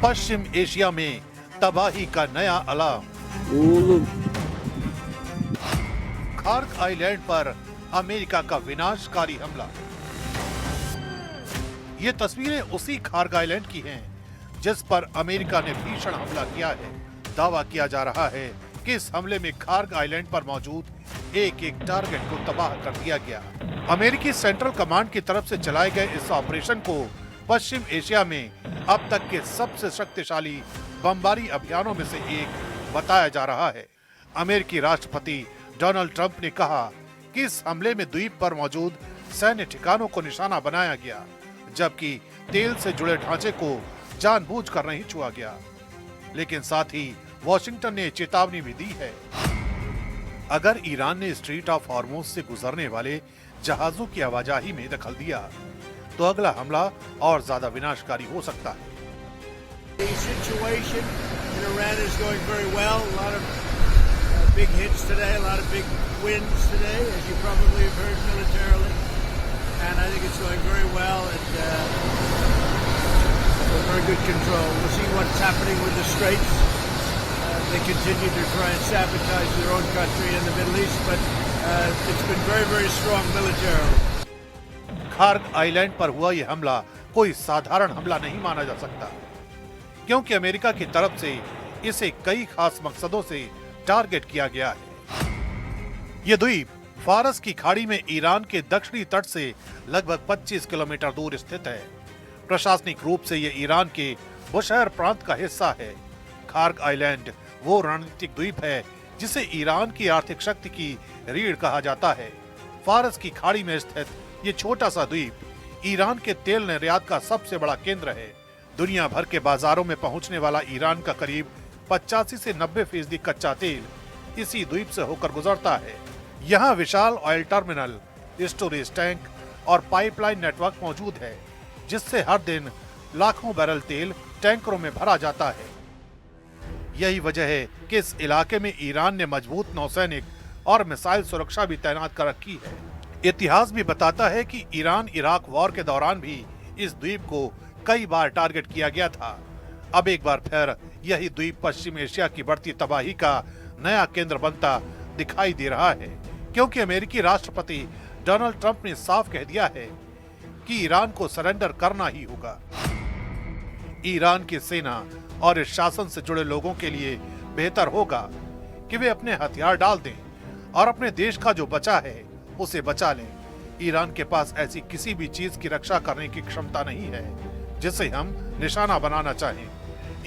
पश्चिम Asia में तबाही का नया अलार्म। Oğlum खार्ग आइलैंड पर अमेरिका का विनाशकारी हमला। ये तस्वीरें उसी खार्ग आइलैंड की हैं जिस पर अमेरिका ने भीषण हमला किया है। दावा किया जा रहा है कि इस हमले में खार्ग आइलैंड पर मौजूद एक एक टारगेट को तबाह कर दिया गया। अमेरिकी सेंट्रल कमांड की तरफ से चलाए गए इस ऑपरेशन को पश्चिम एशिया में अब तक के सबसे शक्तिशाली बमबारी अभियानों में से एक बताया जा रहा है। अमेरिकी राष्ट्रपति डोनाल्ड ट्रंप ने कहा कि इस हमले में द्वीप पर मौजूद सैन्य ठिकानों को निशाना बनाया गया, जबकि तेल से जुड़े ढांचे को जानबूझकर नहीं छुआ गया। लेकिन साथ ही वॉशिंगटन ने चेतावनी भी दी है, अगर ईरान ने स्ट्रेट ऑफ हॉर्मुज से गुजरने वाले जहाजों की आवाजाही में दखल दिया तो अगला हमला और ज्यादा विनाशकारी हो सकता है। The situation in Iran is going very well. A lot of big hits today, a lot of big wins today, as you probably have heard militarily. And I think it's going very well and with very good control. We'll see what's happening with the Straits. They continue to try and sabotage their own country in the Middle East, but it's been very, very strong militarily. Kharg island पर हुआ यह हमला कोई साधारण हमला नहीं माना जा सकता, क्योंकि अमेरिका की तरफ से इसे कई खास मकसदों से टारगेट किया गया है। यह द्वीप फारस की खाड़ी में ईरान के दक्षिणी तट से लगभग 25 किलोमीटर दूर स्थित है। प्रशासनिक रूप से यह ईरान के बुशहर प्रांत का हिस्सा है। खार्ग आइलैंड वो रणनीतिक द्वीप है जिसे ईरान की आर्थिक शक्ति की रीढ़ कहा जाता है। फारस की खाड़ी में स्थित ये छोटा सा द्वीप ईरान के तेल निर्यात का सबसे बड़ा केंद्र है। दुनिया भर के बाजारों में पहुंचने वाला ईरान का करीब 85 से 90% कच्चा तेल इसी द्वीप से होकर गुजरता है। यहाँ विशाल ऑयल टर्मिनल, स्टोरेज टैंक और पाइपलाइन नेटवर्क मौजूद है, जिससे हर दिन लाखों बैरल तेल टैंकरों में भरा जाता है। यही वजह है कि इस इलाके में ईरान ने मजबूत नौसैनिक और मिसाइल सुरक्षा भी तैनात कर रखी है। इतिहास भी बताता है कि ईरान इराक वॉर के दौरान भी इस द्वीप को कई बार टारगेट किया गया था। अब एक बार फिर यही द्वीप पश्चिम एशिया की बढ़ती तबाही का नया केंद्र बनता दिखाई दे रहा है, क्योंकि अमेरिकी राष्ट्रपति डोनाल्ड ट्रंप ने साफ कह दिया है कि ईरान को सरेंडर करना ही होगा। ईरान की सेना और इस शासन से जुड़े लोगों के लिए बेहतर होगा कि वे अपने हथियार डाल दें और अपने देश का जो बचा है उसे बचा लें। ईरान के पास ऐसी किसी भी चीज की रक्षा करने की क्षमता नहीं है जिसे हम निशाना बनाना चाहें।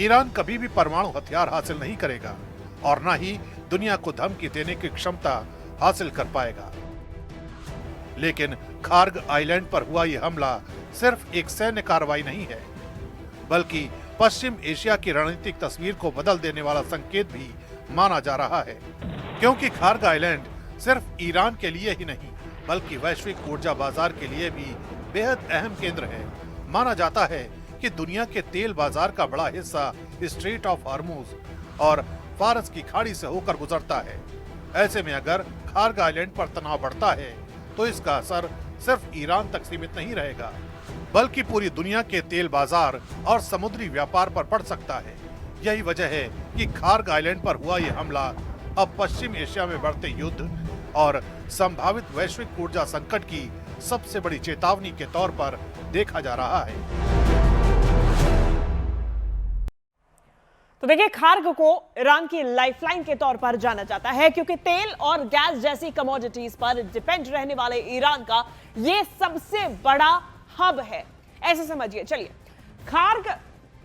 ईरान कभी भी परमाणु हथियार हासिल नहीं करेगा और न ही दुनिया को धमकी देने की क्षमता हासिल कर पाएगा। लेकिन खार्ग आइलैंड पर हुआ यह हमला सिर्फ एक सैन्य कार्रवाई नहीं है, बल्कि पश्चिम एशिया की रणनीतिक तस्वीर को बदल देने वाला संकेत भी माना जा रहा है, क्योंकि खार्ग आइलैंड सिर्फ ईरान के लिए ही नहीं बल्कि वैश्विक ऊर्जा बाजार के लिए भी बेहद अहम केंद्र है। माना जाता है कि दुनिया के तेल बाजार का बड़ा हिस्सा स्ट्रेट ऑफ हॉर्मुज और फारस की खाड़ी से होकर गुजरता है। ऐसे में अगर खार्ग आइलैंड पर तनाव बढ़ता है तो इसका असर सिर्फ ईरान तक सीमित नहीं रहेगा, बल्कि पूरी दुनिया के तेल बाजार और समुद्री व्यापार पर पड़ सकता है। यही वजह है कि खार्ग आइलैंड पर हुआ यह हमला अब पश्चिम एशिया में बढ़ते युद्ध और संभावित वैश्विक ऊर्जा संकट की सबसे बड़ी चेतावनी के तौर पर देखा जा रहा है। तो देखिए, खार्ग को ईरान की लाइफलाइन के तौर पर जाना जाता है, क्योंकि तेल और गैस जैसी कमोडिटीज पर डिपेंड रहने वाले ईरान का ये सबसे बड़ा हब है, ऐसे समझिए। चलिए, खार्ग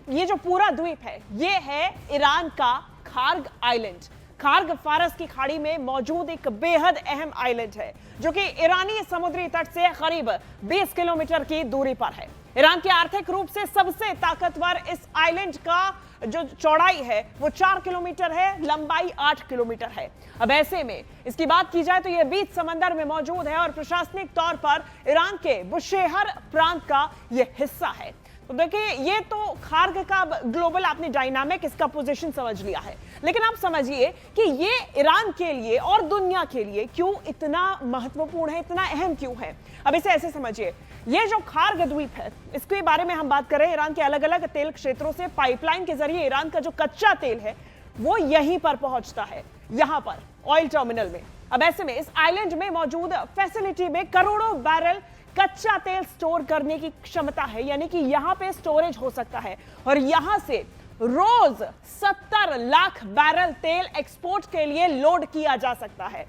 ये जो पूरा द्वीप है ये है ईरान का खार्ग आइलैंड। खार्ग फारस की खाड़ी में मौजूद एक बेहद अहम आइलैंड है जो कि ईरानी समुद्री तट से करीब 20 किलोमीटर की दूरी पर है। ईरान की आर्थिक रूप से सबसे ताकतवर इस आइलैंड का जो चौड़ाई है वो 4 किलोमीटर है, लंबाई 8 किलोमीटर है। अब ऐसे में इसकी बात की जाए तो यह बीच समंदर में मौजूद है और प्रशासनिक तौर पर ईरान के बुशेहर प्रांत का यह हिस्सा है। तो देखिए ये तो खार्ग का ग्लोबल आपने डायनामिक इसका पोजीशन समझ लिया है, लेकिन आप समझिए कि ये ईरान के लिए और दुनिया के लिए क्यों इतना महत्वपूर्ण है, इतना अहम क्यों है। अब इसे ऐसे समझिए, ये जो खार्ग द्वीप है इसके बारे में हम बात कर रहे हैं। ईरान के अलग अलग तेल क्षेत्रों से पाइपलाइन के जरिए ईरान का जो कच्चा तेल है वो यहीं पर पहुंचता है, यहां पर ऑयल टर्मिनल में। अब ऐसे में इस आइलैंड में मौजूद फैसिलिटी में करोड़ों बैरल कच्चा तेल स्टोर करने की क्षमता है, यानी कि यहां पे स्टोरेज हो सकता है और यहां से रोज 70 लाख बैरल तेल एक्सपोर्ट के लिए लोड किया जा सकता है।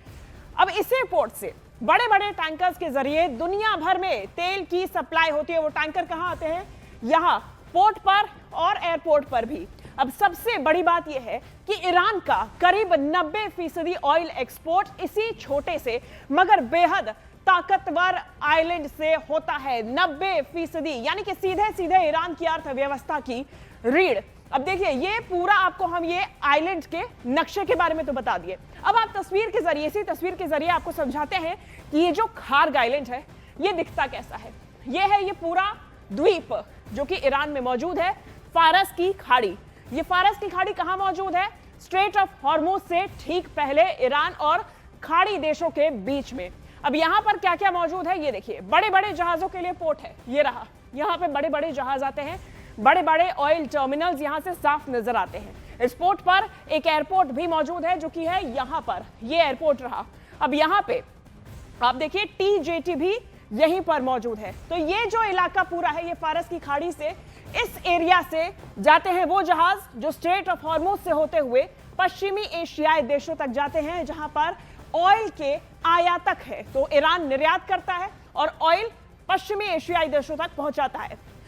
अब इसी पोर्ट से बड़े बड़े टैंकर्स के जरिए दुनिया भर में तेल की सप्लाई होती है। वो टैंकर कहां आते हैं? यहां पोर्ट पर और एयरपोर्ट पर भी। अब सबसे बड़ी बात यह है कि ईरान का करीब 90% ऑयल एक्सपोर्ट इसी छोटे से मगर बेहद ताकतवर आइलैंड से होता है। 90%, यानी कि सीधे सीधे ईरान की अर्थव्यवस्था की रीढ़। अब देखिए ये पूरा आपको हम ये आइलैंड के नक्शे के बारे में तो बता दिए। अब आप तस्वीर के जरिए, इसी तस्वीर के जरिए आपको समझाते हैं कि ये जो खार्ग आइलैंड है ये दिखता कैसा है। ये है ये पूरा द्वीप जो कि ईरान में मौजूद है। फारस की खाड़ी, ये फारस की खाड़ी कहां मौजूद है? स्ट्रेट ऑफ हॉर्मुज से ठीक पहले ईरान और खाड़ी देशों के बीच में। अब यहां पर क्या क्या मौजूद है ये देखिए। बड़े बड़े जहाजों के लिए पोर्ट है, ये रहा। यहां पे बड़े बड़े जहाज आते हैं, बड़े बड़े ऑयल टर्मिनल्स यहां से साफ नजर आते हैं। इस पोर्ट पर एक एयरपोर्ट भी मौजूद है जो कि है यहां पर, ये एयरपोर्ट रहा। अब यहां पे आप देखिए TJT भी यहीं पर मौजूद है। तो ये जो इलाका पूरा है ये फारस की खाड़ी से इस एरिया से जाते हैं वो जहाज जो स्ट्रेट ऑफ हॉर्मुज से होते हुए पश्चिमी एशियाई देशों तक जाते हैं जहां पर ऑयल के आयातक है। तो ईरान निर्यात करता है और ऑयल पश्चिमी एशियाई देशों तक पहुंचाता है।